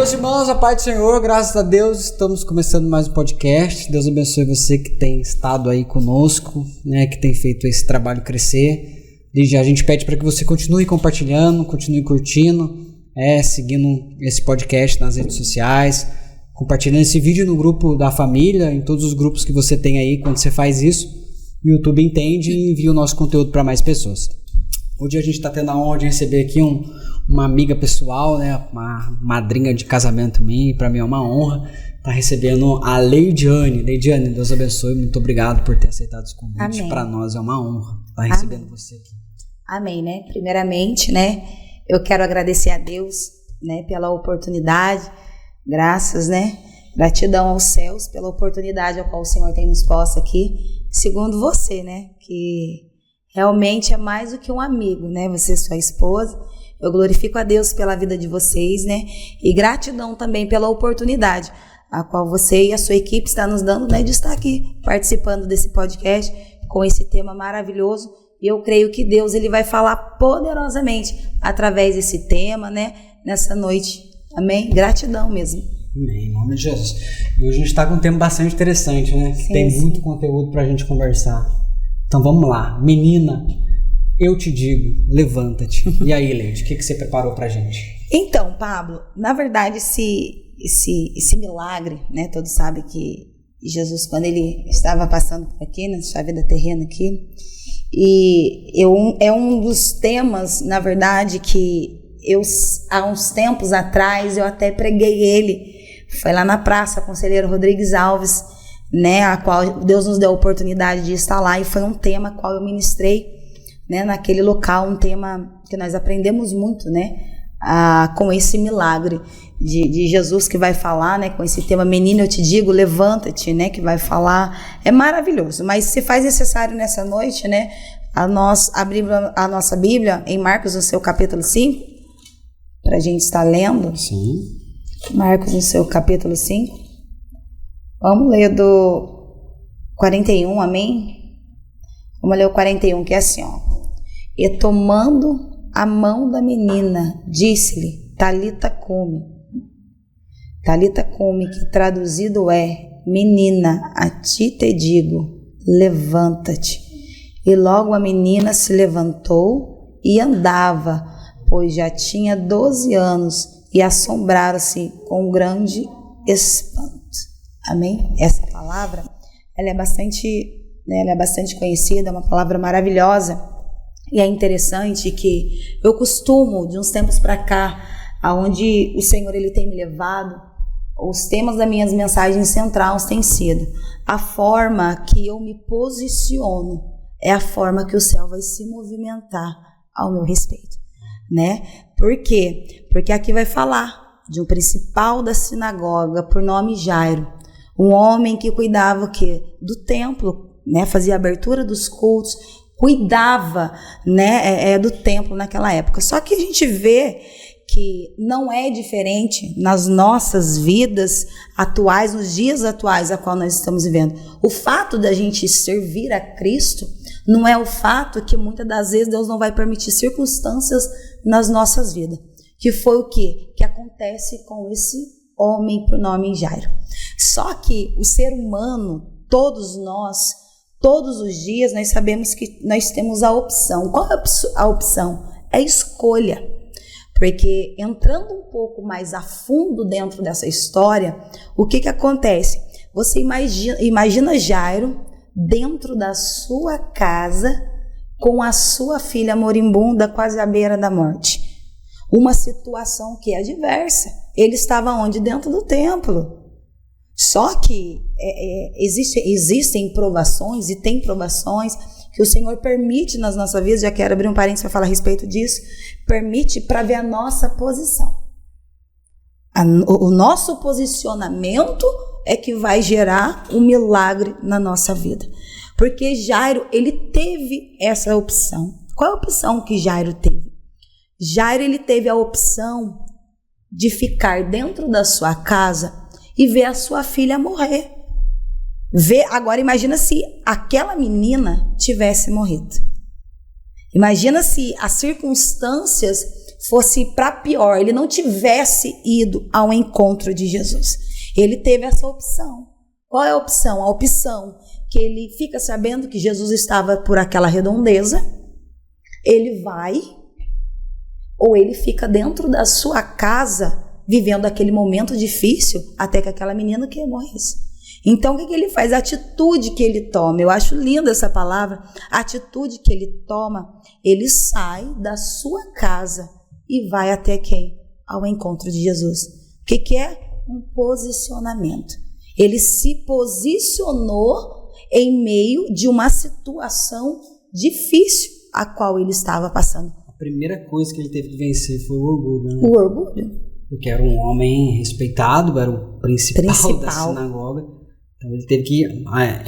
Meus irmãos, a paz do Senhor, graças a Deus, estamos começando mais um podcast. Deus abençoe você que tem estado aí conosco, né, que tem feito esse trabalho crescer. Desde já a gente pede para que você continue compartilhando, continue curtindo, seguindo esse podcast nas redes sociais, compartilhando esse vídeo no grupo da família, em todos os grupos que você tem aí. Quando você faz isso, o YouTube entende e envia o nosso conteúdo para mais pessoas. Hoje a gente está tendo a honra de receber aqui uma amiga pessoal, né, uma madrinha de casamento minha, e para mim é uma honra estar recebendo a Leidiane. Leidiane, Deus abençoe, muito obrigado por ter aceitado esse convite. Para nós é uma honra estar recebendo você aqui. Amém, né? Primeiramente, né, eu quero agradecer a Deus, né, pela oportunidade, graças, né, gratidão aos céus pela oportunidade a qual o Senhor tem nos posto aqui, segundo você, né, que realmente é mais do que um amigo, né, você é sua esposa. Eu glorifico a Deus pela vida de vocês, né, e gratidão também pela oportunidade a qual você e a sua equipe está nos dando, né, de estar aqui participando desse podcast com esse tema maravilhoso. E eu creio que Deus ele vai falar poderosamente através desse tema, né, nessa noite. Amém? Gratidão mesmo. Amém, em nome de Jesus. E hoje a gente está com um tema bastante interessante, né? Sim, tem muito conteúdo para a gente conversar. Então vamos lá. Menina, eu te digo, levanta-te. E aí, Leide, o que você preparou para a gente? Então, Pablo, na verdade, esse milagre, né? Todos sabem que Jesus, quando ele estava passando por aqui, na sua vida terrena aqui, é um dos temas, na verdade, que há uns tempos atrás, eu até preguei ele. Foi lá na praça, Conselheiro Rodrigues Alves, né, a qual Deus nos deu a oportunidade de estar lá, e foi um tema qual eu ministrei, né, naquele local, um tema que nós aprendemos muito, né, com esse milagre de Jesus que vai falar, né, com esse tema, menina, eu te digo, levanta-te, né, que vai falar, é maravilhoso. Mas se faz necessário nessa noite, né, nós abrimos a nossa Bíblia em Marcos, no seu capítulo 5, para a gente estar lendo. Sim. Marcos, no seu capítulo 5. Vamos ler do 41, amém? Vamos ler o 41, que é assim, ó. E tomando a mão da menina, disse-lhe, Talita cumi. Talita cumi, que traduzido é, menina, a ti te digo, levanta-te. E logo a menina se levantou e andava, pois já tinha 12 anos, e assombraram-se com um grande espanto. Amém? Essa palavra, ela é bastante conhecida, é uma palavra maravilhosa. E é interessante que eu costumo, de uns tempos para cá, aonde o Senhor ele tem me levado, os temas das minhas mensagens centrais têm sido a forma que eu me posiciono, é a forma que o céu vai se movimentar ao meu respeito, né? Por quê? Porque aqui vai falar de um principal da sinagoga por nome Jairo, um homem que cuidava o quê? Do templo, né? Fazia a abertura dos cultos, cuidava, né, do templo naquela época. Só que a gente vê que não é diferente nas nossas vidas atuais, nos dias atuais a qual nós estamos vivendo. O fato da gente servir a Cristo não é o fato que muitas das vezes Deus não vai permitir circunstâncias nas nossas vidas. Que foi o quê? Que acontece com esse homem por nome Jairo. Só que o ser humano, todos nós, todos os dias, nós sabemos que nós temos a opção. Qual é a opção? É escolha. Porque entrando um pouco mais a fundo dentro dessa história, o que acontece? Você imagina Jairo dentro da sua casa com a sua filha moribunda quase à beira da morte. Uma situação que é adversa. Ele estava onde? Dentro do templo. Só que existem provações e tem provações que o Senhor permite nas nossas vidas. Já quero abrir um parênteses para falar a respeito disso. Permite para ver a nossa posição. O nosso posicionamento é que vai gerar um milagre na nossa vida. Porque Jairo, ele teve essa opção. Qual é a opção que Jairo teve? Jairo, ele teve a opção de ficar dentro da sua casa e ver a sua filha morrer. Agora imagina se aquela menina tivesse morrido. Imagina se as circunstâncias fosse para pior, ele não tivesse ido ao encontro de Jesus. Ele teve essa opção. Qual é a opção? A opção que ele fica sabendo que Jesus estava por aquela redondeza, ele vai, ou ele fica dentro da sua casa, vivendo aquele momento difícil, até que aquela menina que morresse. Então, o que ele faz? A atitude que ele toma, eu acho linda essa palavra, a atitude que ele toma, ele sai da sua casa e vai até quem? Ao encontro de Jesus. O que é? Um posicionamento. Ele se posicionou em meio de uma situação difícil a qual ele estava passando. A primeira coisa que ele teve que vencer foi o orgulho, né? O orgulho. Porque era um homem respeitado, era o principal da sinagoga. Então ele teve que,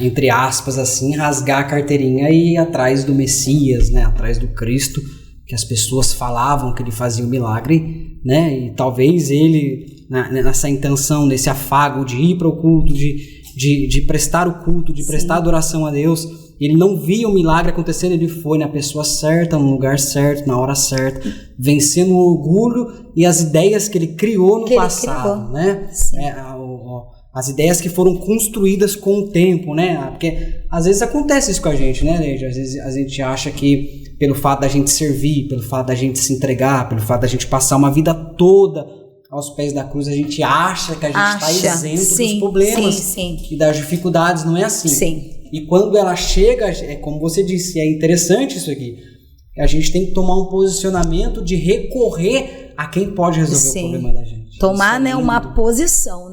entre aspas, assim, rasgar a carteirinha e ir atrás do Messias, né? Atrás do Cristo, que as pessoas falavam que ele fazia o milagre, né? E talvez ele, nessa intenção, nesse afago de ir para o culto, de prestar o culto, de prestar adoração a Deus, ele não via o milagre acontecendo, ele foi na pessoa certa, no lugar certo, na hora certa, vencendo o orgulho e as ideias que ele criou no passado, né? As ideias que foram construídas com o tempo, né? Porque às vezes acontece isso com a gente, né, Leide? Às vezes a gente acha que pelo fato da gente servir, pelo fato da gente se entregar, pelo fato da gente passar uma vida toda aos pés da cruz, a gente acha que a gente está isento dos problemas e das dificuldades, não é assim. Sim. E quando ela chega, é como você disse, é interessante isso aqui, a gente tem que tomar um posicionamento de recorrer a quem pode resolver o problema da gente. Tomar, né, uma posição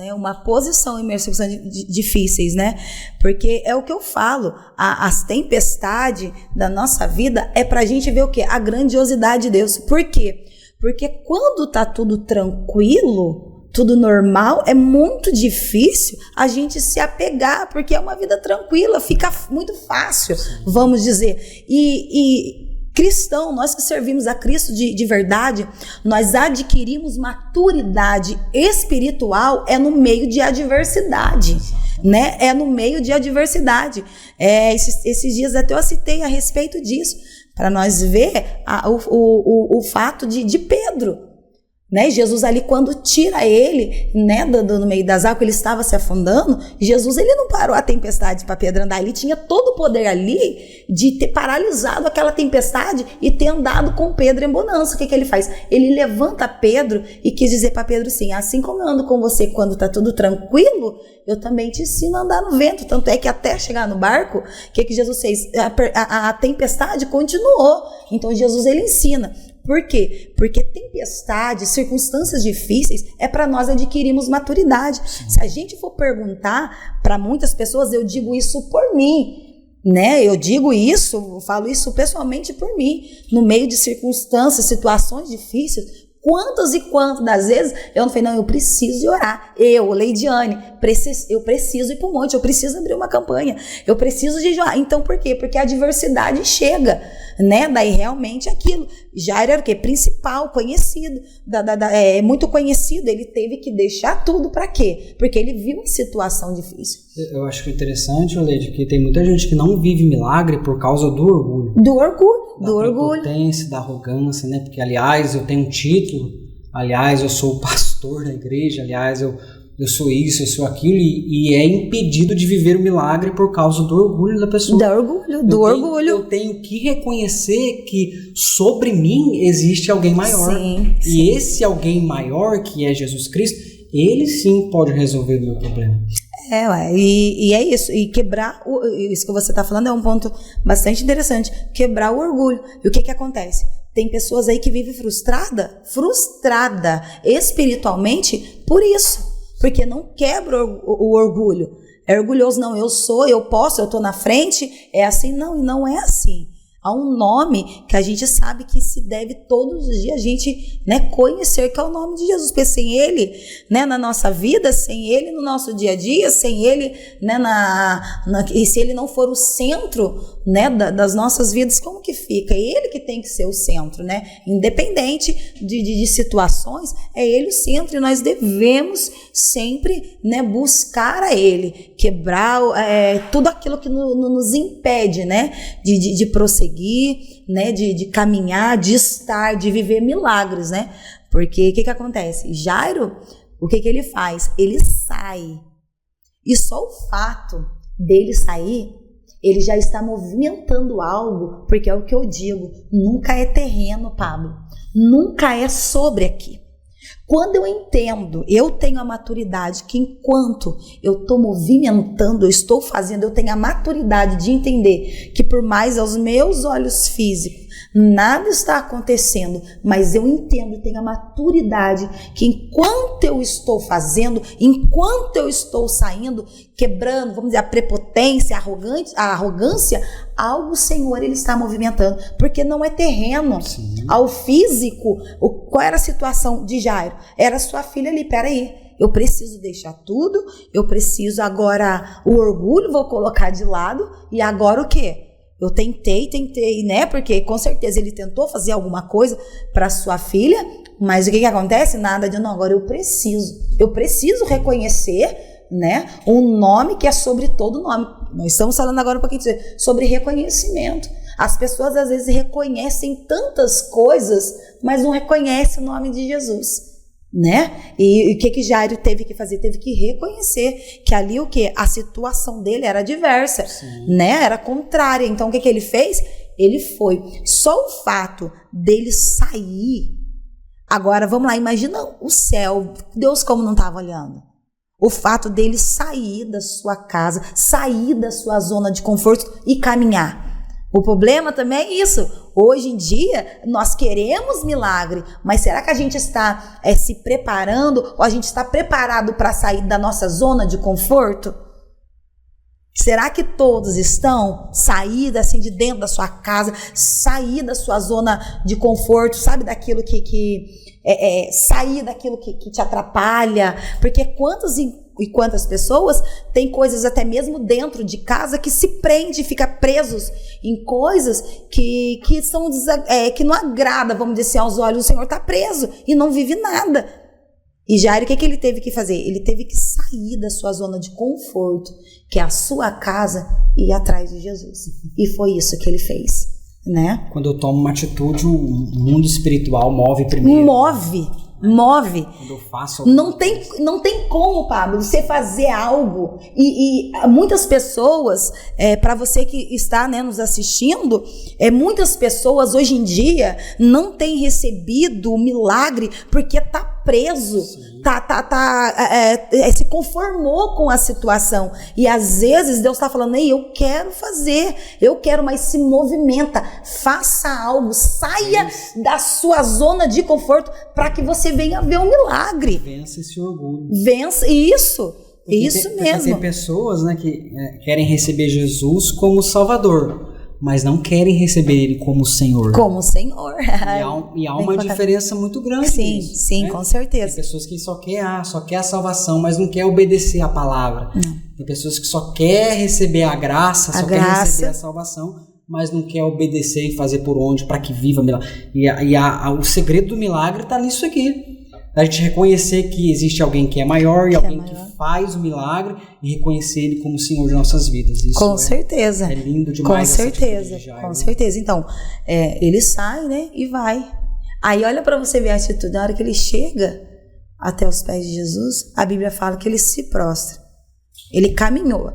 em meio a situações difíceis, né? Porque é o que eu falo, as tempestades da nossa vida é pra gente ver o quê? A grandiosidade de Deus. Por quê? Porque quando tá tudo tranquilo, tudo normal, é muito difícil a gente se apegar, porque é uma vida tranquila, fica muito fácil, vamos dizer. E cristão, nós que servimos a Cristo de verdade, nós adquirimos maturidade espiritual no meio de adversidade, né? É no meio de adversidade. Esses dias até eu citei a respeito disso, para nós ver o fato de Pedro. Né? Jesus ali, quando tira ele, né, no meio das águas, ele estava se afundando, Jesus, ele não parou a tempestade para Pedro andar, ele tinha todo o poder ali de ter paralisado aquela tempestade e ter andado com Pedro em bonança. O que ele faz? Ele levanta Pedro e quis dizer para Pedro assim como eu ando com você quando está tudo tranquilo, eu também te ensino a andar no vento. Tanto é que até chegar no barco, o que Jesus fez? A tempestade continuou. Então Jesus, ele ensina. Por quê? Porque tempestade, circunstâncias difíceis, é para nós adquirirmos maturidade. Se a gente for perguntar para muitas pessoas, eu digo isso por mim, né? Eu digo isso, falo isso pessoalmente por mim. No meio de circunstâncias, situações difíceis, quantas e quantas das vezes eu não falei, não, eu preciso de orar. Eu, Leidiane, eu preciso ir para o monte, eu preciso abrir uma campanha, eu preciso de jejuar. Então, por quê? Porque a adversidade chega, né? Daí realmente aquilo. Já era o quê? Principal, conhecido, muito conhecido, ele teve que deixar tudo para quê? Porque ele viu uma situação difícil. Eu acho que é interessante, Leide, que tem muita gente que não vive milagre por causa do orgulho. Do orgulho. Da prepotência, da arrogância, né? Porque, aliás, eu tenho um título, aliás, eu sou o pastor da igreja, aliás, eu sou isso, eu sou aquilo, e é impedido de viver o milagre por causa do orgulho da pessoa. Do orgulho. Eu tenho que reconhecer que sobre mim existe alguém maior. Sim. E esse alguém maior, que é Jesus Cristo, ele sim pode resolver o meu problema. E é isso. E quebrar, isso que você está falando é um ponto bastante interessante. Quebrar o orgulho. E o que acontece? Tem pessoas aí que vivem frustrada espiritualmente por isso. Porque não quebra o orgulho. É orgulhoso, não, eu sou, eu posso, eu estou na frente. É assim, não, e não é assim. Há um nome que a gente sabe que se deve todos os dias a gente, né, conhecer, que é o nome de Jesus. Porque sem ele, né, na nossa vida, sem ele no nosso dia a dia, sem ele, né, e se ele não for o centro, né, das nossas vidas, como que fica? É ele que tem que ser o centro, né? Independente de situações, é ele o centro, e nós devemos sempre, né, buscar a ele, quebrar tudo aquilo que nos impede, né, de prosseguir, prosseguir, né, de caminhar, de estar, de viver milagres, né? Porque o que acontece? Jairo, o que ele faz? Ele sai. E só o fato dele sair, ele já está movimentando algo, porque é o que eu digo, nunca é terreno, Pablo, nunca é sobre aqui. Quando eu entendo, eu tenho a maturidade que enquanto eu estou movimentando, eu estou fazendo, eu tenho a maturidade de entender que por mais aos meus olhos físicos, nada está acontecendo, mas eu entendo e tenho a maturidade que enquanto eu estou fazendo, enquanto eu estou saindo, quebrando, vamos dizer, a prepotência, a arrogância, algo o Senhor ele está movimentando, porque não é terreno. Sim. Ao físico, qual era a situação de Jairo? Era sua filha ali, peraí, eu preciso deixar tudo, eu preciso agora, o orgulho vou colocar de lado, e agora o quê? Eu tentei, né? Porque com certeza ele tentou fazer alguma coisa para sua filha, mas o que acontece? Nada de não, agora eu preciso reconhecer, né? Um nome que é sobre todo nome. Nós estamos falando agora um pouquinho sobre reconhecimento. As pessoas às vezes reconhecem tantas coisas, mas não reconhecem o nome de Jesus. Né? E o que Jairo teve que fazer? Teve que reconhecer que ali o que? A situação dele era diversa, né? Era contrária. Então o que ele fez? Ele foi. Só o fato dele sair. Agora vamos lá, imagina o céu, Deus como não estava olhando. O fato dele sair da sua casa, sair da sua zona de conforto e caminhar. O problema também é isso. Hoje em dia, nós queremos milagre, mas será que a gente está se preparando ou a gente está preparado para sair da nossa zona de conforto? Será que todos estão sair assim de dentro da sua casa, sair da sua zona de conforto, sabe, daquilo sair daquilo que te atrapalha? Porque quantas pessoas têm coisas até mesmo dentro de casa que se prende, fica presos em coisas que não agrada, vamos dizer, aos olhos. O Senhor está preso e não vive nada. E Jairo, o que ele teve que fazer? Ele teve que sair da sua zona de conforto, que é a sua casa, e ir atrás de Jesus. E foi isso que ele fez, né? Quando eu tomo uma atitude, o mundo espiritual move primeiro. Move. Quando eu faço não tem como, Pablo, você fazer algo e muitas pessoas, para você que está, né, nos assistindo, muitas pessoas hoje em dia não têm recebido o milagre porque tá preso, se conformou com a situação, e às vezes Deus está falando: ei, eu quero fazer, mas se movimenta, faça algo, saia da sua zona de conforto para que você venha ver um milagre. Vença esse orgulho. Vença, isso mesmo. Tem pessoas, né, que querem receber Jesus como Salvador, mas não querem receber Ele como Senhor. Como Senhor. E há uma diferença muito grande. Sim, nisso, sim, né? Com certeza. Tem pessoas que só quer a salvação, mas não quer obedecer a palavra. Não. Tem pessoas que só quer receber a graça, quer receber a salvação, mas não quer obedecer e fazer por onde para que viva milagre. O segredo do milagre está nisso aqui. A gente reconhecer que existe alguém que é maior e alguém que faz o milagre e reconhecer Ele como Senhor de nossas vidas. Isso com certeza. É lindo demais. Com certeza. Então, ele sai, né, e vai. Aí olha para você ver a atitude. Na hora que ele chega até os pés de Jesus, a Bíblia fala que ele se prostra. Ele caminhou.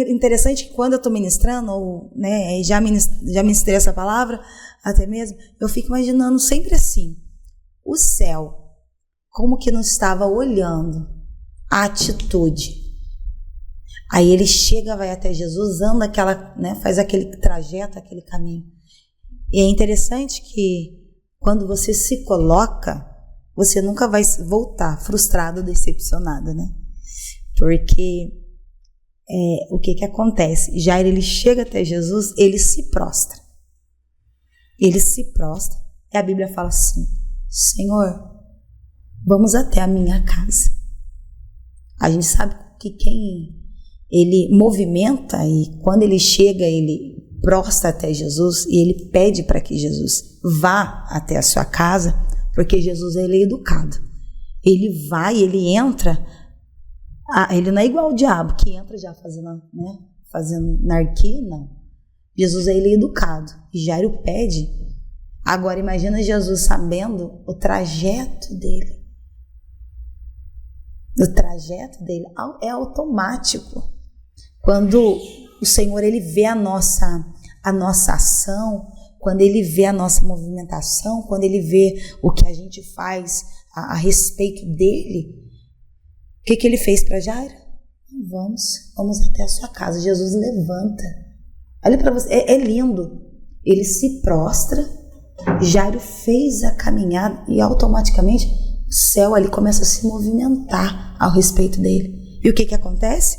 Interessante que quando eu estou ministrando, ou, né, já ministrei essa palavra, até mesmo, eu fico imaginando sempre assim, o céu, como que não estava olhando a atitude. Aí ele chega, vai até Jesus, anda aquela, né, faz aquele trajeto, aquele caminho. E é interessante que quando você se coloca, você nunca vai voltar frustrado, decepcionado, né? Porque o que acontece? Jairo, ele chega até Jesus, ele se prostra. Ele se prostra. E a Bíblia fala assim: Senhor, vamos até a minha casa. A gente sabe que quem ele movimenta, e quando ele chega, ele prostra até Jesus e ele pede para que Jesus vá até a sua casa, porque Jesus, ele é educado. Ele vai, ele entra. Ele não é igual o diabo, que entra já fazendo, né, fazendo anarquia, não. Jesus ele é educado. E Jairo pede. Agora imagina Jesus sabendo o trajeto dele. O trajeto dele é automático. Quando o Senhor ele vê a nossa ação, quando ele vê a nossa movimentação, quando ele vê o que a gente faz a respeito dele, o que ele fez para Jairo? Vamos até a sua casa. Jesus levanta. Olha para você, é lindo. Ele se prostra, Jairo fez a caminhada e automaticamente o céu ali começa a se movimentar ao respeito dele. E o que acontece?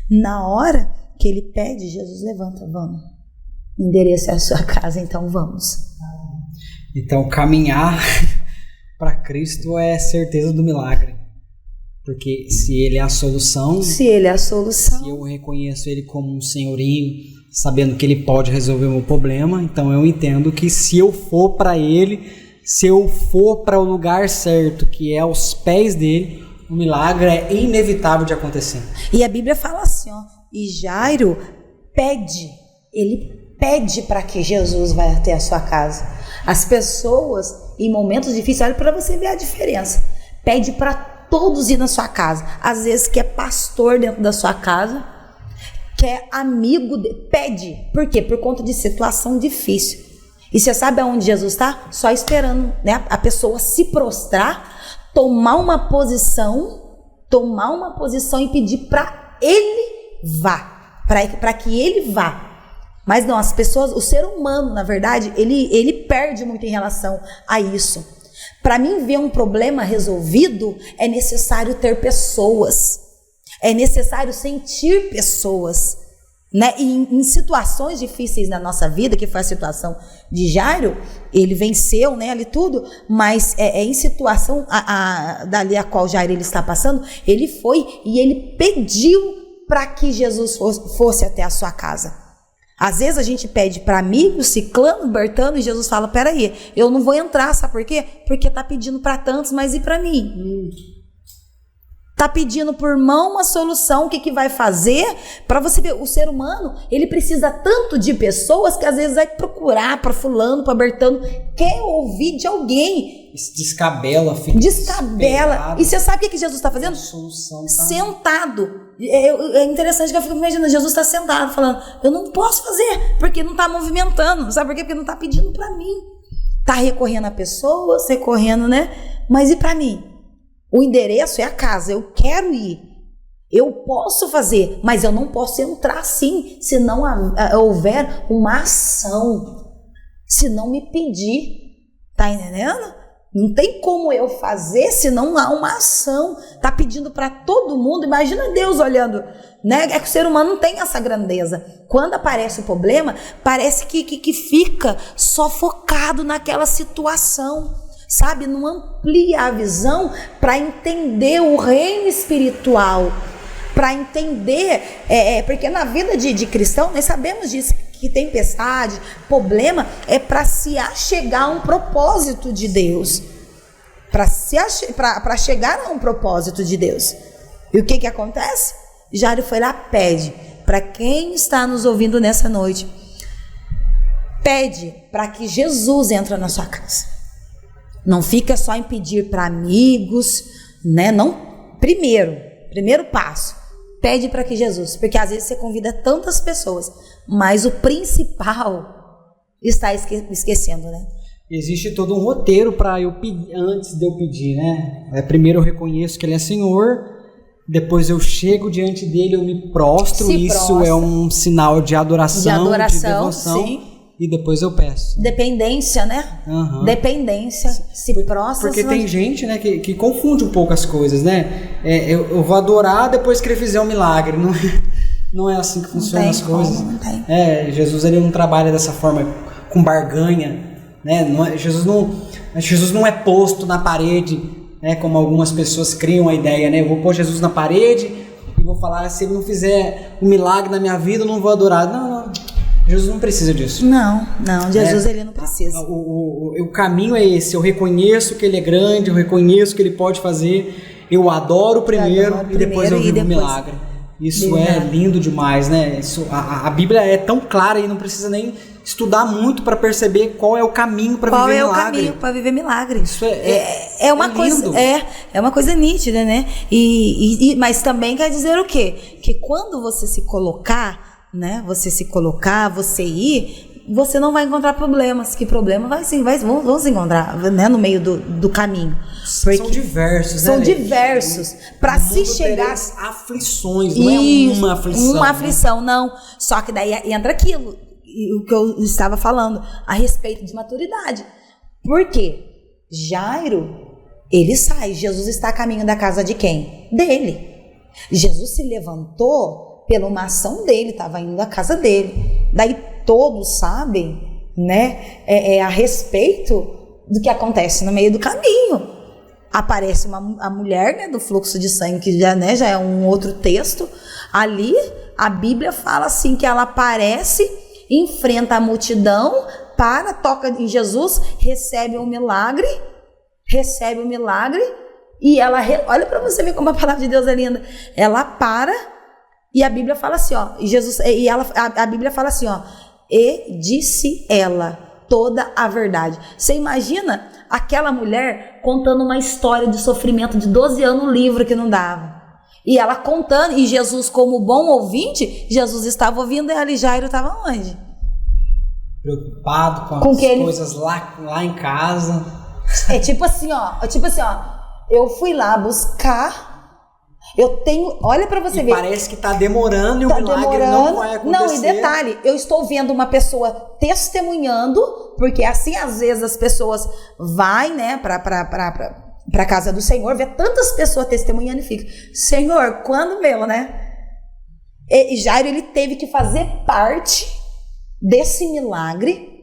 Na hora que ele pede, Jesus levanta, vamos. O endereço é a sua casa, então vamos. Então caminhar para Cristo é certeza do milagre. Porque se Ele é a solução, se eu reconheço Ele como um senhorinho, sabendo que Ele pode resolver o meu problema, então eu entendo que se eu for para Ele, se eu for para o lugar certo, que é aos pés dele, o milagre é inevitável de acontecer. E a Bíblia fala assim, e Jairo pede, ele pede para que Jesus vá até a sua casa. As pessoas, em momentos difíceis, olha para você ver a diferença, pede para todos ir na sua casa. Às vezes quer pastor dentro da sua casa, quer amigo, pede. Por quê? Por conta de situação difícil. E você sabe aonde Jesus está? Só esperando, né? A pessoa se prostrar, tomar uma posição e pedir para ele vá, para que ele vá. Mas não, as pessoas, o ser humano, na verdade, ele perde muito em relação a isso. Para mim ver um problema resolvido, é necessário ter pessoas, é necessário sentir pessoas, né? E em situações difíceis na nossa vida, que foi a situação de Jairo, ele venceu, né, ali tudo, mas em situação dali a qual Jairo ele está passando, ele foi e ele pediu para que Jesus fosse até a sua casa. Às vezes a gente pede para amigo, ciclano, bertano, e Jesus fala, peraí, eu não vou entrar, sabe por quê? Porque tá pedindo para tantos, mas e para mim? Tá pedindo por mão uma solução, o que vai fazer? Para você ver, o ser humano, ele precisa tanto de pessoas que às vezes vai procurar para fulano, para bertano, quer ouvir de alguém. Descabela, fica descabela. E você sabe o que Jesus está fazendo? Solução, tá? Sentado. É interessante que eu fico imaginando, Jesus está sentado falando, eu não posso fazer, porque não está movimentando. Sabe por quê? Porque não está pedindo para mim. Está recorrendo a pessoas, recorrendo, né? Mas e para mim? O endereço é a casa, eu quero ir. Eu posso fazer, mas eu não posso entrar assim, se não houver uma ação. Se não me pedir. Tá entendendo? Não tem como eu fazer se não há uma ação. Tá pedindo para todo mundo. Imagina Deus olhando, né? É que o ser humano não tem essa grandeza. Quando aparece o problema, parece que fica só focado naquela situação, sabe? Não amplia a visão para entender o reino espiritual, para entender, porque na vida de cristão nós sabemos disso, que tempestade, problema, é para se achegar a um propósito de Deus, para chegar a um propósito de Deus. E o que acontece? Jairo foi lá, pede, para quem está nos ouvindo nessa noite, pede para que Jesus entre na sua casa. Não fica só em pedir para amigos, né? Não, primeiro passo, pede para que Jesus, porque às vezes você convida tantas pessoas, mas o principal está esquecendo, né? Existe todo um roteiro para eu pedir, antes de eu pedir, né? Primeiro eu reconheço que Ele é Senhor, depois eu chego diante dele, eu me prostro, isso é um sinal de adoração, de devoção, sim. E depois eu peço. Dependência, né? Uhum. Dependência, se prostra. Porque tem gente, né, que confunde um pouco as coisas, né? Eu vou adorar depois que Ele fizer um milagre. Não é assim que funcionam as coisas. Não tem. Jesus ele não trabalha dessa forma, com barganha, né? Jesus não é posto na parede, né? Como algumas pessoas criam a ideia, né? Eu vou pôr Jesus na parede e vou falar, se Ele não fizer um milagre na minha vida, eu não vou adorar. Não. Jesus não precisa disso. Não, Jesus ele não precisa. O caminho é esse, eu reconheço que Ele é grande, eu reconheço que Ele pode fazer, eu adoro primeiro e depois eu vivo o milagre. Isso é lindo demais, né? A Bíblia é tão clara e não precisa nem estudar muito para perceber qual é o caminho para viver milagre. Qual é o caminho para viver milagre? Isso é uma coisa lindo. É uma coisa nítida, né? Mas também quer dizer o quê? Que quando você se colocar, né? Você ir, você não vai encontrar problemas. Que problema vão se encontrar, né? No meio do caminho. São diversos, né? São diversos. Para se chegar aflições, não é uma aflição. Uma aflição, não. Só que daí entra aquilo, o que eu estava falando a respeito de maturidade. Por quê? Jairo, ele sai. Jesus está a caminho da casa de quem? Dele. Jesus se levantou pela uma ação dele, estava indo à casa dele. Daí todos sabem, né, a respeito do que acontece no meio do caminho. Aparece a mulher, né, do fluxo de sangue, que já é um outro texto. Ali, a Bíblia fala assim, que ela aparece, enfrenta a multidão, toca em Jesus, recebe o milagre, e ela, olha para você ver como a palavra de Deus é linda. Ela para, e a Bíblia fala assim, ó, a Bíblia fala assim, ó, e disse ela toda a verdade. Você imagina aquela mulher contando uma história de sofrimento de 12 anos no livro que não dava. E ela contando, e Jesus, como bom ouvinte, Jesus estava ouvindo ela, e Jairo estava onde? Preocupado com as coisas lá em casa. Tipo assim, ó, eu fui lá buscar. Olha pra você ver. Parece que tá demorando e o milagre não vai acontecer. Não, e detalhe, eu estou vendo uma pessoa testemunhando, porque assim às vezes as pessoas vai, né, pra casa do Senhor, vê tantas pessoas testemunhando e fica, Senhor, quando meu, né? E Jairo, ele teve que fazer parte desse milagre.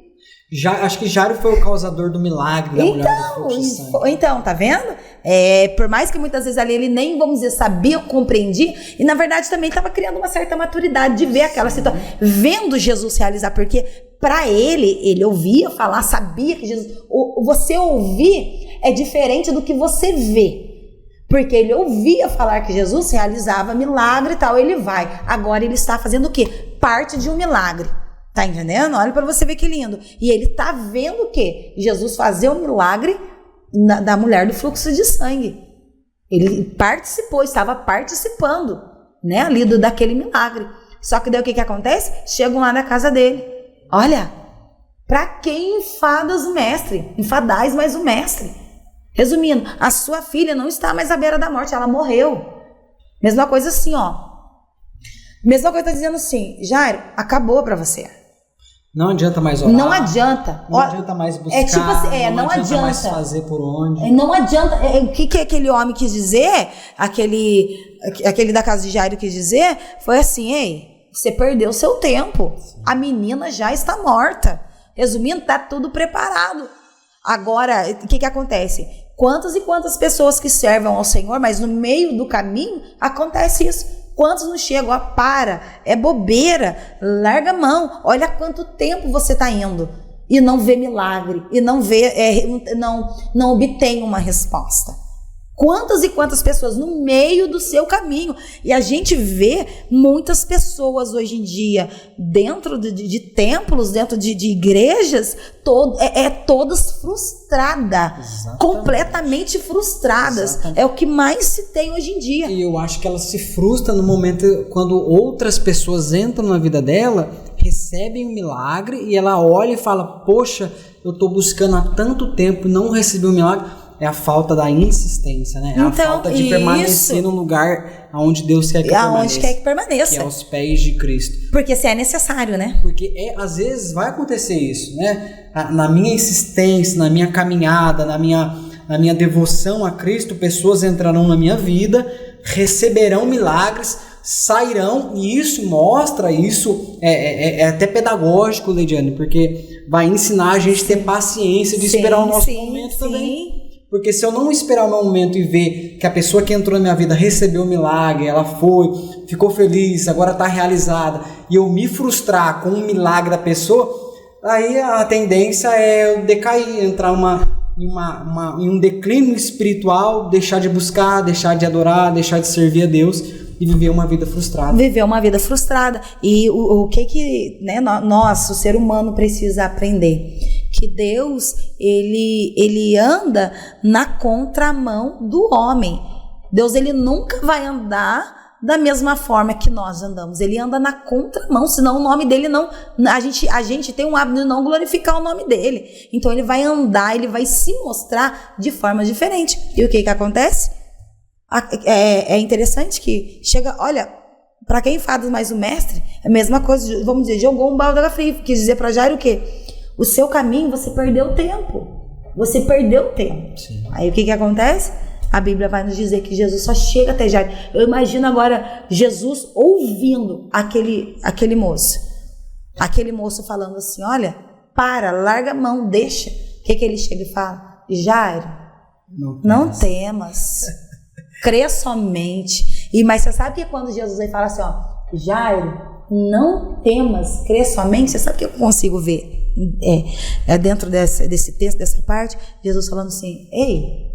Acho que Jairo foi o causador do milagre da mulher do fluxo de sangue. Então, tá vendo? Por mais que muitas vezes ali ele nem, vamos dizer, sabia, compreendia, e na verdade também estava criando uma certa maturidade de ver aquela situação, vendo Jesus realizar, porque para ele ouvia falar, sabia que Jesus... Você ouvir é diferente do que você vê. Porque ele ouvia falar que Jesus realizava milagre e tal, ele vai. Agora ele está fazendo o quê? Parte de um milagre. Tá entendendo? Olha para você ver que lindo. E ele tá vendo o quê? Jesus fazer o milagre da mulher do fluxo de sangue. Ele participou, estava participando, né, ali daquele milagre. Só que daí o que acontece? Chegam lá na casa dele. Olha, para quem enfadais mais o mestre. Resumindo, a sua filha não está mais à beira da morte, ela morreu. Mesma coisa assim, ó. Mesma coisa dizendo assim, Jairo, acabou para você. Não adianta mais orar. Não adianta. Não adianta mais buscar. Tipo assim, não adianta mais fazer por onde. Não adianta. O que aquele homem quis dizer, aquele da casa de Jairo quis dizer, foi assim, ei, você perdeu seu tempo. A menina já está morta. Resumindo, tá tudo preparado. Agora, o que acontece? Quantas e quantas pessoas que servem ao Senhor, mas no meio do caminho acontece isso. Quantos não chegam? É bobeira, larga a mão, olha quanto tempo você está indo e não vê milagre, e não obtém uma resposta. Quantas e quantas pessoas no meio do seu caminho. E a gente vê muitas pessoas hoje em dia dentro de templos, dentro de igrejas, todas frustradas. Exatamente. Completamente frustradas. Exatamente. É o que mais se tem hoje em dia. E eu acho que ela se frustra no momento quando outras pessoas entram na vida dela, recebem um milagre e ela olha e fala, poxa, eu estou buscando há tanto tempo e não recebi um milagre. É a falta da insistência, né? É a falta de permanecer no lugar onde Deus quer que permaneça. Aonde quer que permaneça. Que é aos pés de Cristo. Porque se é necessário, né? Porque às vezes vai acontecer isso, né? Na minha insistência, na minha caminhada, na minha devoção a Cristo, pessoas entrarão na minha vida, receberão milagres, sairão, e isso mostra, isso é até pedagógico, Leidiane, porque vai ensinar a gente a ter paciência de esperar o nosso momento também. Porque se eu não esperar o meu momento e ver que a pessoa que entrou na minha vida recebeu o milagre, ela ficou feliz, agora está realizada, e eu me frustrar com o milagre da pessoa, aí a tendência é eu decair, entrar em um declínio espiritual, deixar de buscar, deixar de adorar, deixar de servir a Deus, e viver uma vida frustrada. Viver uma vida frustrada. E o que né, nós, o ser humano, precisa aprender? Que Deus, ele anda na contramão do homem. Deus, ele nunca vai andar da mesma forma que nós andamos. Ele anda na contramão, senão o nome dele não... A gente tem um hábito de não glorificar o nome dele. Então ele vai andar, ele vai se mostrar de forma diferente. E o que acontece? É interessante que chega... Olha, para quem fala mais o mestre, é a mesma coisa, vamos dizer, jogou um balde de água fria. Quis dizer para Jairo o quê? O seu caminho, você perdeu tempo. Você perdeu tempo. Sim. Aí o que acontece? A Bíblia vai nos dizer que Jesus só chega até Jairo. Eu imagino agora Jesus ouvindo aquele moço. Aquele moço falando assim, olha, larga a mão, deixa. O que ele chega e fala? Jairo, não temas. Crê somente. Mas você sabe que quando Jesus aí fala assim, ó, Jairo, não temas, crê somente. Você sabe que eu consigo ver? Dentro desse texto, dessa parte, Jesus falando assim, ei,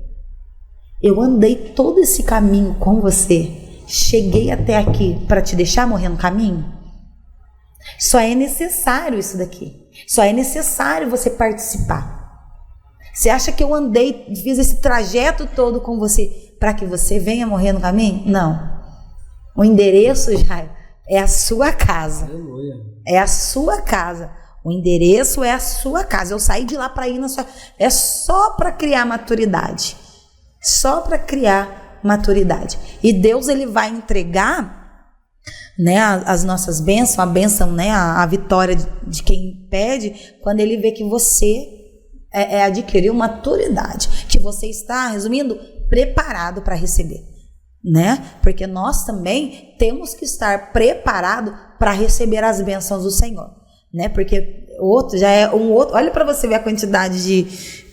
eu andei todo esse caminho com você, cheguei até aqui para te deixar morrer no caminho? Só é necessário isso daqui. Só é necessário você participar. Você acha que eu fiz esse trajeto todo com você para que você venha morrer no caminho? Não. O endereço, Jairo, é a sua casa. Aleluia. É a sua casa. O endereço é a sua casa. Eu saí de lá para ir na sua... É só para criar maturidade. Só para criar maturidade. E Deus, ele vai entregar, né, as nossas bênçãos, a bênção, né, a vitória de quem pede, quando ele vê que você adquiriu maturidade, que você está, resumindo, preparado para receber, né? Porque nós também temos que estar preparado para receber as bênçãos do Senhor, né? Porque outro já é um outro. Olha para você ver a quantidade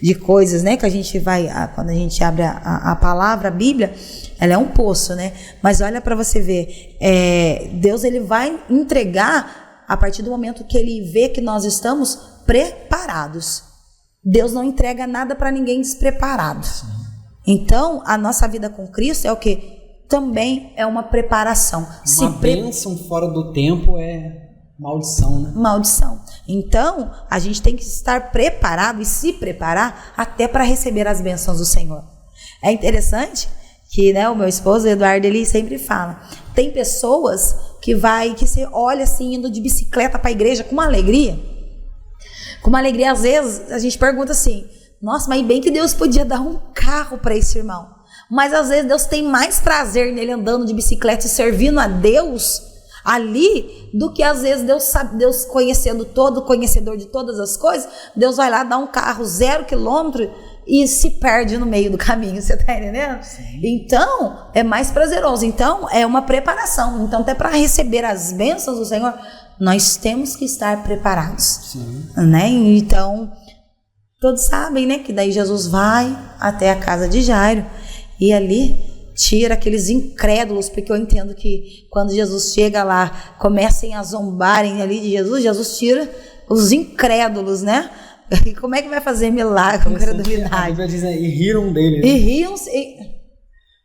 de coisas, né, que a gente vai, quando a gente abre a palavra, a Bíblia, ela é um poço, né? Mas olha para você ver, Deus, ele vai entregar a partir do momento que ele vê que nós estamos preparados. Deus não entrega nada para ninguém despreparado. Sim. Então, a nossa vida com Cristo é o que? Também é uma preparação. Uma bênção fora do tempo é maldição, né? Maldição. Então, a gente tem que estar preparado e se preparar até para receber as bênçãos do Senhor. É interessante que, né, o meu esposo, o Eduardo, ele sempre fala, tem pessoas que você olha assim, indo de bicicleta para a igreja com uma alegria. Com uma alegria, às vezes, a gente pergunta assim, nossa, mas bem que Deus podia dar um carro para esse irmão. Mas às vezes Deus tem mais prazer nele andando de bicicleta e servindo a Deus ali, do que às vezes Deus conhecendo todo, conhecedor de todas as coisas, Deus vai lá dar um carro 0 quilômetro e se perde no meio do caminho, você tá entendendo? Sim. Então, é mais prazeroso. Então, é uma preparação. Então, até para receber as bênçãos do Senhor, nós temos que estar preparados. Sim. Né? Então, todos sabem, né, que daí Jesus vai até a casa de Jairo e ali tira aqueles incrédulos, porque eu entendo que quando Jesus chega lá, comecem a zombarem ali de Jesus, Jesus tira os incrédulos, né? E como é que vai fazer milagre com credulidade? A Bíblia diz, e riram dele. Né? E riam.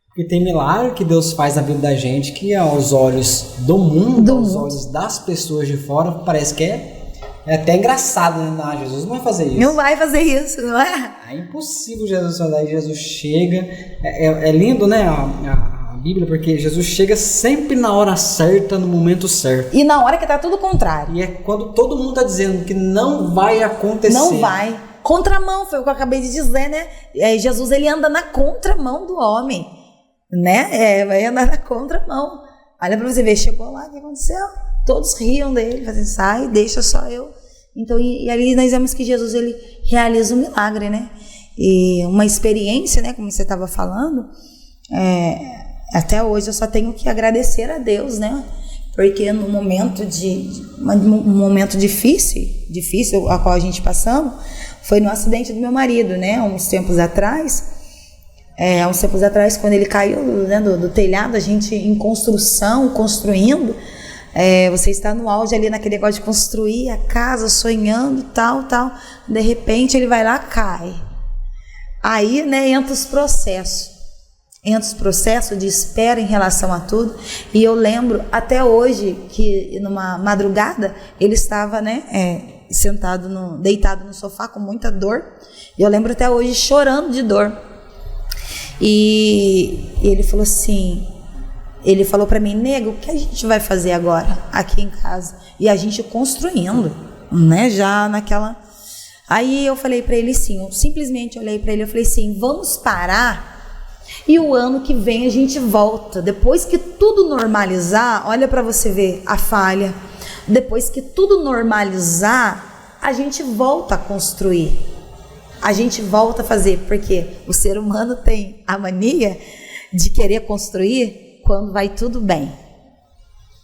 Porque tem milagre que Deus faz na vida da gente, que aos olhos do mundo, aos olhos das pessoas de fora, parece que é até engraçado, né? Não, Jesus não vai fazer isso. Não vai fazer isso, não é? É impossível Jesus fazer. Aí Jesus chega. É lindo, né? A Bíblia, porque Jesus chega sempre na hora certa, no momento certo. E na hora que tá tudo contrário. E é quando todo mundo tá dizendo que não vai acontecer. Não vai. Contramão, foi o que eu acabei de dizer, né? Jesus, ele anda na contramão do homem, né? Vai andar na contramão. Olha pra você ver, chegou lá, o que aconteceu? Todos riam dele, fazendo, sai, deixa só eu. Então, e ali nós vemos que Jesus, ele realiza um milagre, né? E uma experiência, né, como você estava falando, até hoje eu só tenho que agradecer a Deus, né? Porque no momento um momento difícil a qual a gente passamos, foi no acidente do meu marido, né? Uns tempos atrás, quando ele caiu, né, do telhado, a gente em construindo, você está no auge ali naquele negócio de construir a casa, sonhando, tal, de repente ele vai lá, cai. Aí, né, entra os processos. entre os processos de espera em relação a tudo. E eu lembro até hoje que numa madrugada ele estava, sentado, deitado no sofá com muita dor. E eu lembro até hoje chorando de dor. E ele falou assim, ele falou para mim: nego, o que a gente vai fazer agora aqui em casa? E a gente construindo, né? Já naquela... Aí eu falei para ele assim, eu simplesmente olhei para ele e falei assim: vamos parar e o ano que vem a gente volta. Depois que tudo normalizar, olha para você ver a falha. Depois que tudo normalizar, a gente volta a construir. A gente volta a fazer, porque o ser humano tem a mania de querer construir quando vai tudo bem,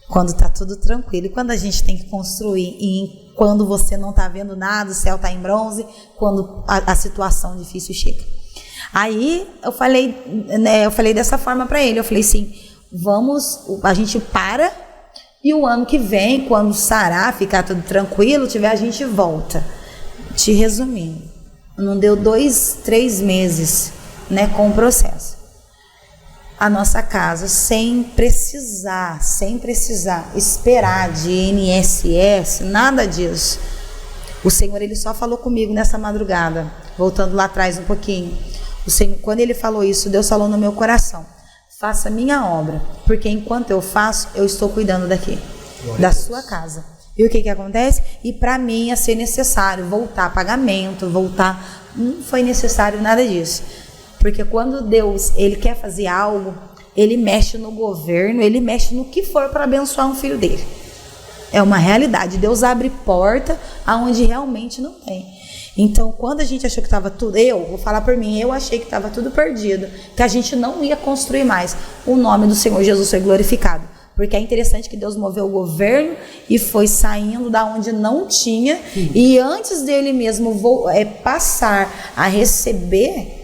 quando está tudo tranquilo. E quando a gente tem que construir, e quando você não está vendo nada, o céu está em bronze, quando a situação difícil chega. Aí eu falei dessa forma para ele, eu falei assim: a gente para e o ano que vem, quando sarar, ficar tudo tranquilo, a gente volta. Te resumindo, não deu 2-3 meses, com o processo. A nossa casa, sem precisar esperar de INSS, nada disso. O Senhor, Ele só falou comigo nessa madrugada, voltando lá atrás um pouquinho. O Senhor, quando Ele falou isso, Deus falou no meu coração: faça a minha obra, porque enquanto eu faço, eu estou cuidando daqui, da sua casa. E o que acontece? E para mim ia ser necessário voltar a pagamento, não foi necessário nada disso. Porque quando Deus, Ele quer fazer algo, Ele mexe no governo, Ele mexe no que for para abençoar um filho dele. É uma realidade. Deus abre porta aonde realmente não tem. Então, quando a gente achou que estava tudo, vou falar por mim, eu achei que estava tudo perdido, que a gente não ia construir mais. O nome do Senhor Jesus foi glorificado. Porque é interessante que Deus moveu o governo e foi saindo da onde não tinha. E antes dele mesmo passar a receber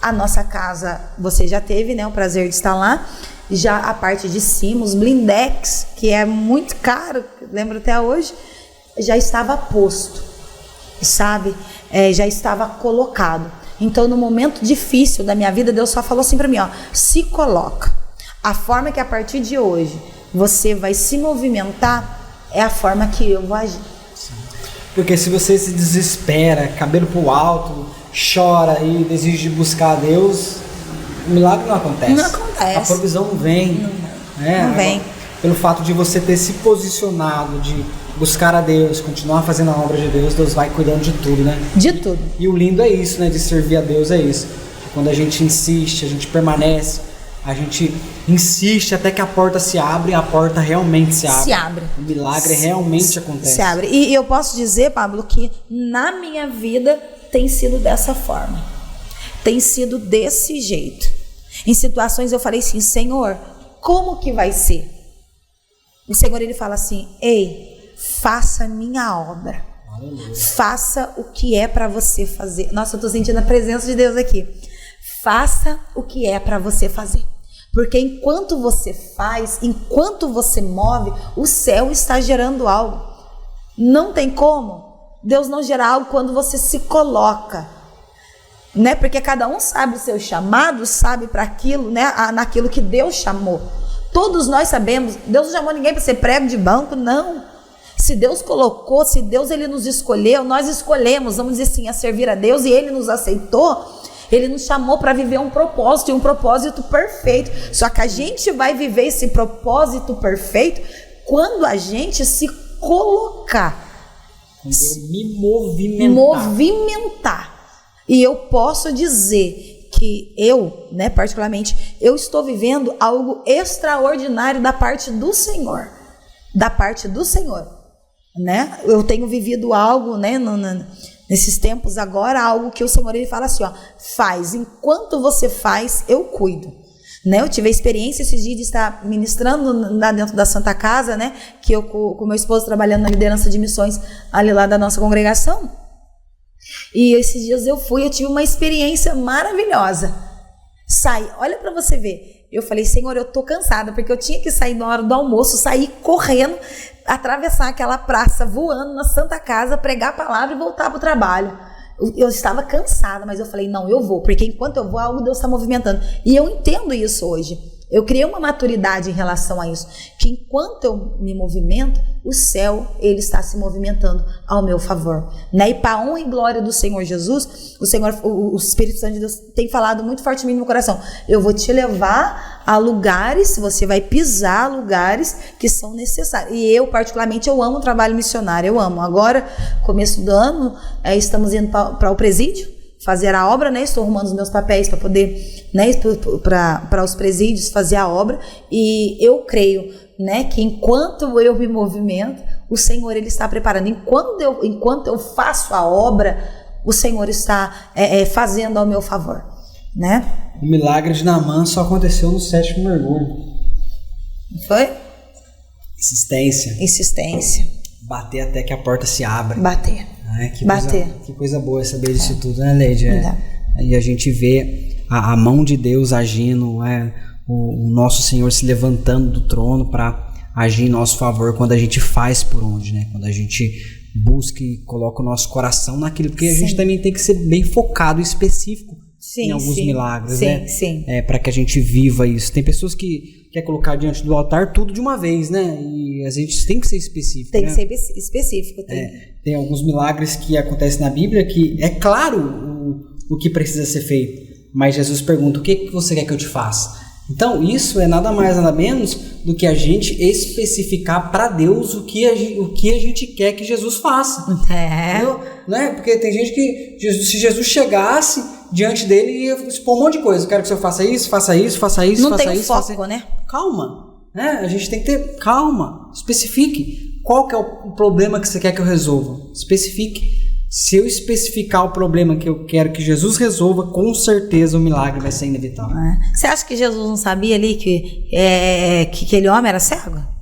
a nossa casa, você já teve, o prazer de estar lá, já a parte de cima, os blindex, que é muito caro, lembro até hoje, já estava posto, sabe? Já estava colocado. Então, no momento difícil da minha vida, Deus só falou assim para mim, se coloca. A forma que a partir de hoje você vai se movimentar é a forma que eu vou agir. Porque se você se desespera, cabelo pro alto, chora e deseja buscar a Deus, o milagre não acontece. Não acontece. A provisão não vem. Não vem. Pelo fato de você ter se posicionado, de buscar a Deus, continuar fazendo a obra de Deus, Deus vai cuidando de tudo, né? De tudo. E o lindo é isso, de servir a Deus é isso. Quando a gente insiste, a gente permanece, a gente insiste até que a porta se abre, e a porta realmente se abre. Se abre. O milagre realmente acontece. Se abre. E eu posso dizer, Pablo, que na minha vida tem sido dessa forma. Tem sido desse jeito. Em situações eu falei assim: Senhor, como que vai ser? O Senhor, Ele fala assim: ei, faça a minha obra. Aleluia. Faça o que é para você fazer. Nossa, eu estou sentindo a presença de Deus aqui. Faça o que é para você fazer. Porque enquanto você faz, enquanto você move, o céu está gerando algo. Não tem como Deus não gerar algo quando você se coloca. Porque cada um sabe o seu chamado, sabe para aquilo, naquilo que Deus chamou. Todos nós sabemos, Deus não chamou ninguém para ser prego de banco, não. Se Deus colocou, se Deus Ele nos escolheu, nós escolhemos, vamos dizer assim, a servir a Deus, e Ele nos aceitou. Ele nos chamou para viver um propósito, e um propósito perfeito. Só que a gente vai viver esse propósito perfeito quando a gente se colocar. Quando eu me movimentar. E eu posso dizer que eu, particularmente, eu estou vivendo algo extraordinário da parte do Senhor. Da parte do Senhor. Eu tenho vivido algo, nesses tempos agora, algo que o Senhor, Ele fala assim, faz, enquanto você faz, eu cuido. Eu tive a experiência esses dias de estar ministrando lá dentro da Santa Casa, que eu com meu esposo trabalhando na liderança de missões ali lá da nossa congregação. E esses dias eu tive uma experiência maravilhosa. Olha para você ver. Eu falei: Senhor, eu tô cansada, porque eu tinha que sair na hora do almoço, sair correndo, atravessar aquela praça, voando na Santa Casa, pregar a palavra e voltar pro trabalho. Eu estava cansada, mas eu falei, não, eu vou, porque enquanto eu vou, algo Deus está movimentando. E eu entendo isso hoje. Eu criei uma maturidade em relação a isso, que enquanto eu me movimento, o céu, ele está se movimentando ao meu favor, né? E para a honra e glória do Senhor Jesus, o Espírito Santo de Deus tem falado muito fortemente no meu coração. Eu vou te levar a lugares, você vai pisar lugares que são necessários. E eu, particularmente, eu amo o trabalho missionário, eu amo. Agora, começo do ano, estamos indo para o presídio, fazer a obra, né? Estou arrumando os meus papéis para poder, né, para os presídios fazer a obra, e eu creio, né, que enquanto eu me movimento, o Senhor, ele está preparando. Enquanto eu faço a obra, o Senhor está fazendo ao meu favor, né? O milagre de Naamã só aconteceu no 7º mergulho. Foi? Insistência. Bater até que a porta se abra. Bater. Que coisa boa saber disso tudo, né, Leide? E a gente vê a mão de Deus agindo, o nosso Senhor se levantando do trono para agir em nosso favor quando a gente faz por onde, né? Quando a gente busca e coloca o nosso coração naquilo, porque a gente também tem que ser bem focado e específico em alguns milagres, né? Para que a gente viva isso. Tem pessoas que quer colocar diante do altar tudo de uma vez, né? E a gente tem que ser específico. Tem que ser específico. Tem alguns milagres que acontecem na Bíblia que é claro o que precisa ser feito, mas Jesus pergunta: o que você quer que eu te faça? Então isso é nada mais nada menos do que a gente especificar para Deus o que a gente quer que Jesus faça. Não é? Porque tem gente que, se Jesus chegasse diante dele, ia expor um monte de coisa. Eu quero que você faça isso, faça isso, faça isso, não faça tem isso. Foco, né? Calma, né? A gente tem que ter calma. Especifique. Qual que é o problema que você quer que eu resolva? Especifique. Se eu especificar o problema que eu quero que Jesus resolva, com certeza o milagre vai ser inevitável. Você acha que Jesus não sabia ali que aquele homem era cego?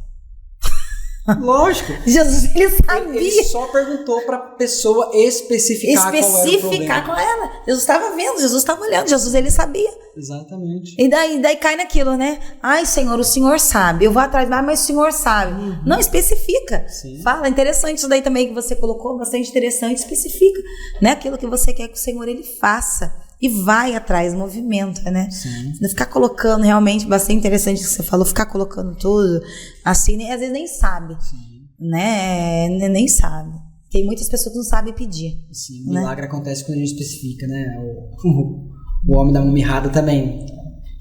Lógico. Jesus, ele sabia. Ele só perguntou para a pessoa especificar qual era o problema. Com ela. Jesus estava vendo, Jesus estava olhando, Jesus, ele sabia. Exatamente. E daí cai naquilo, né? Ai, Senhor, o Senhor sabe. Eu vou atrás, mas o Senhor sabe. Não, especifica. Sim. Fala, interessante isso daí também que você colocou, bastante interessante, especifica, né? Aquilo que você quer que o Senhor, ele faça. E vai atrás, movimenta, né? Sim. Não ficar colocando, realmente, bastante interessante o que você falou, ficar colocando tudo, assim, às vezes nem sabe. Sim. Né? Nem sabe. Tem muitas pessoas que não sabem pedir. Sim, o milagre acontece quando a gente especifica, né? O homem da mão mirrada também.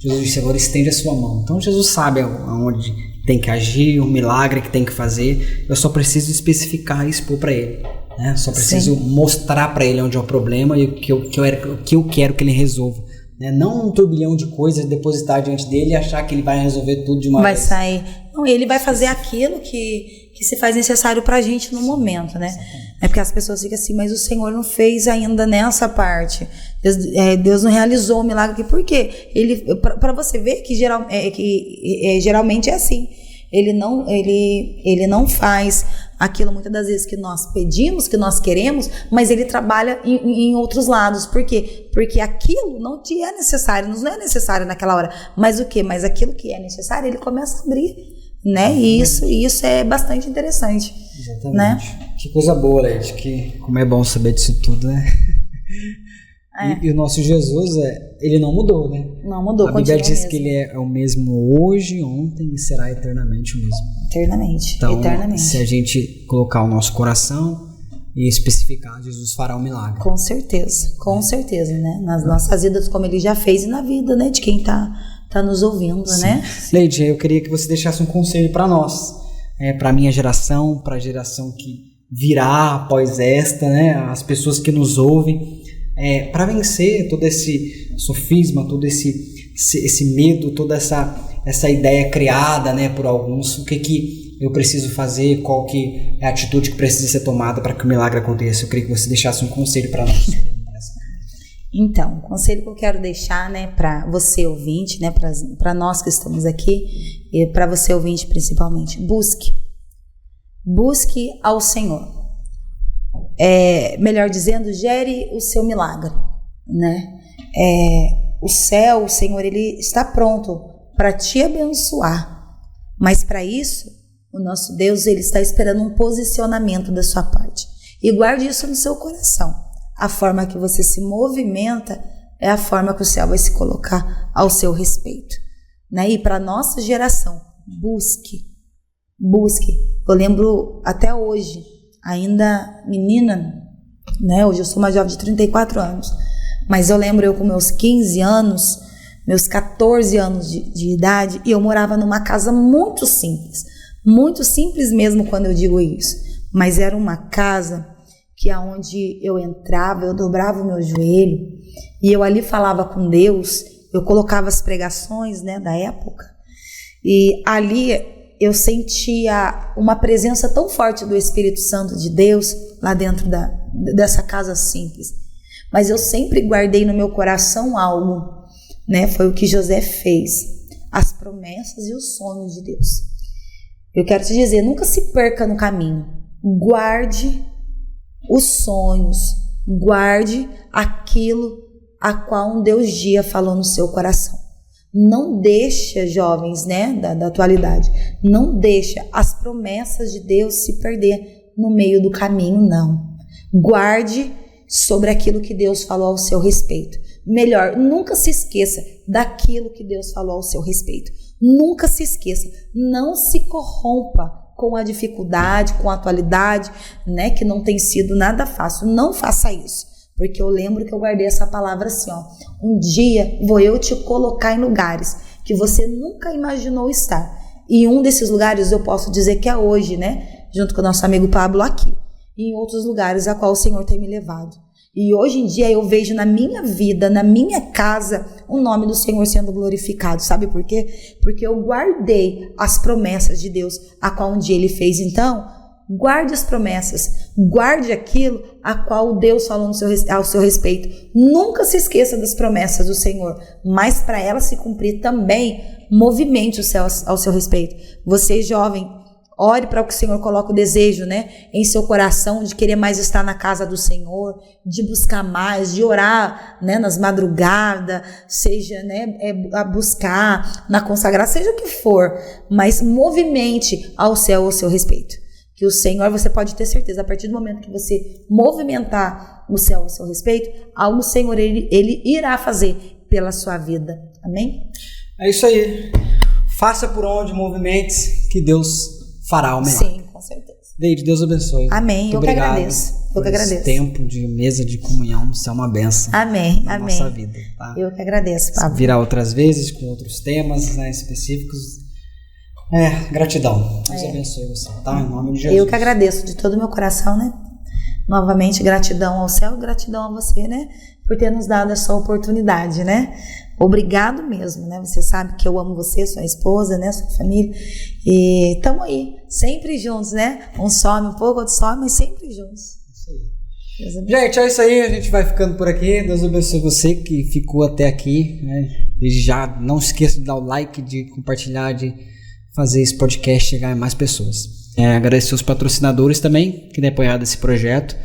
Jesus disse: agora estende a sua mão. Então Jesus sabe aonde tem que agir, o milagre que tem que fazer. Eu só preciso especificar e expor para ele. Né? Só preciso mostrar para ele onde é o problema e o que eu quero que ele resolva. Né? Não um turbilhão de coisas, depositar diante dele e achar que ele vai resolver tudo de uma vez. Vai sair. Não, ele vai fazer aquilo que se faz necessário pra gente no momento, né? É porque as pessoas ficam assim, mas o Senhor não fez ainda nessa parte. Deus não realizou o milagre aqui. Por quê? Para você ver que, geralmente é assim. Ele não faz aquilo muitas das vezes que nós pedimos, que nós queremos, mas ele trabalha em outros lados. Por quê? Porque aquilo não te é necessário, não é necessário naquela hora. Mas o quê? Mas aquilo que é necessário, ele começa a abrir, né? E isso é bastante interessante. Exatamente. Né? Que coisa boa, Leite, que como é bom saber disso tudo, né? E o nosso Jesus, ele não mudou, né? Não mudou, a Bíblia diz que ele é o mesmo hoje, ontem e será eternamente o mesmo. Eternamente, então, eternamente. Se a gente colocar o nosso coração e especificar, Jesus fará um milagre. Com certeza, né? Nas nossas vidas, como ele já fez, e na vida, né? De quem tá nos ouvindo, Sim. né? Leide, eu queria que você deixasse um conselho para nós, para a minha geração, para a geração que virá após esta, né? As pessoas que nos ouvem. Para vencer todo esse sofisma, todo esse medo, toda essa ideia criada, né, por alguns, o que eu preciso fazer, qual que é a atitude que precisa ser tomada para que o milagre aconteça. Eu queria que você deixasse um conselho para nós. Então, o conselho que eu quero deixar, né, para você ouvinte, né, para nós que estamos aqui, e para você ouvinte principalmente, busque ao Senhor. Melhor dizendo, gere o seu milagre, né? O céu, o Senhor, ele está pronto para te abençoar, mas para isso, o nosso Deus, ele está esperando um posicionamento da sua parte. E guarde isso no seu coração. a forma que você se movimenta é a forma que o céu vai se colocar ao seu respeito, né? E para nossa geração, busque. Eu lembro até hoje, ainda menina, né? Hoje eu sou uma jovem de 34 anos, mas eu lembro eu com meus 15 anos, meus 14 anos de idade, e eu morava numa casa muito simples mesmo quando eu digo isso, mas era uma casa que aonde eu entrava, eu dobrava o meu joelho, e eu ali falava com Deus, eu colocava as pregações, né, da época, e ali eu sentia uma presença tão forte do Espírito Santo de Deus lá dentro dessa casa simples. Mas eu sempre guardei no meu coração algo, né? Foi o que José fez, as promessas e os sonhos de Deus. Eu quero te dizer, nunca se perca no caminho. Guarde os sonhos, guarde aquilo a qual um Deus dia falou no seu coração. Não deixa, jovens, né, da atualidade, não deixa as promessas de Deus se perder no meio do caminho, não. Guarde sobre aquilo que Deus falou ao seu respeito. Melhor, nunca se esqueça daquilo que Deus falou ao seu respeito. Nunca se esqueça, não se corrompa com a dificuldade, com a atualidade, né, que não tem sido nada fácil. Não faça isso. Porque eu lembro que eu guardei essa palavra assim, ó. Um dia vou eu te colocar em lugares que você nunca imaginou estar. E um desses lugares eu posso dizer que é hoje, né? Junto com o nosso amigo Pablo aqui. E em outros lugares a qual o Senhor tem me levado. E hoje em dia eu vejo na minha vida, na minha casa, o nome do Senhor sendo glorificado. Sabe por quê? Porque eu guardei as promessas de Deus, a qual um dia Ele fez. Então, guarde as promessas, guarde aquilo a qual Deus falou ao seu respeito. Nunca se esqueça das promessas do Senhor, mas para ela se cumprir também, movimente o céu ao seu respeito. Você, jovem, ore para que o Senhor coloque o desejo, né, em seu coração de querer mais estar na casa do Senhor, de buscar mais, de orar, né, nas madrugadas, seja, né, a buscar na consagração, seja o que for, mas movimente ao céu ao seu respeito. Que o Senhor, você pode ter certeza, a partir do momento que você movimentar o céu ao seu respeito, algo o Senhor, ele irá fazer pela sua vida. Amém? É isso aí. Faça por onde movimentos que Deus fará o melhor. Sim, com certeza. Deide, Deus abençoe. Amém. Eu que agradeço. Eu que agradeço. Esse tempo de mesa de comunhão, isso é uma bênção. Amém. Na Amém. nossa vida. Tá? Eu que agradeço, Pablo. Virá outras vezes com outros temas, né, específicos. Gratidão. Deus abençoe você, tá? Em nome de Jesus. Eu que agradeço de todo o meu coração, né? Novamente, gratidão ao céu, gratidão a você, né? Por ter nos dado essa oportunidade, né? Obrigado mesmo, né? Você sabe que eu amo você, sua esposa, né? Sua família. E estamos aí, sempre juntos, né? Um some um pouco, outro some, mas sempre juntos. Isso aí. Gente, é isso aí. A gente vai ficando por aqui. Deus abençoe você que ficou até aqui, né? Desde já, não esqueça de dar o like, de compartilhar, de fazer esse podcast chegar a mais pessoas. Agradecer os patrocinadores também que têm apoiado esse projeto.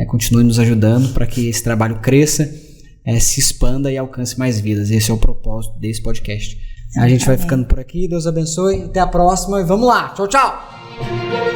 Continue nos ajudando para que esse trabalho cresça, se expanda e alcance mais vidas. Esse é o propósito desse podcast. A gente vai ficando por aqui. Deus abençoe. Até a próxima e vamos lá. Tchau, tchau.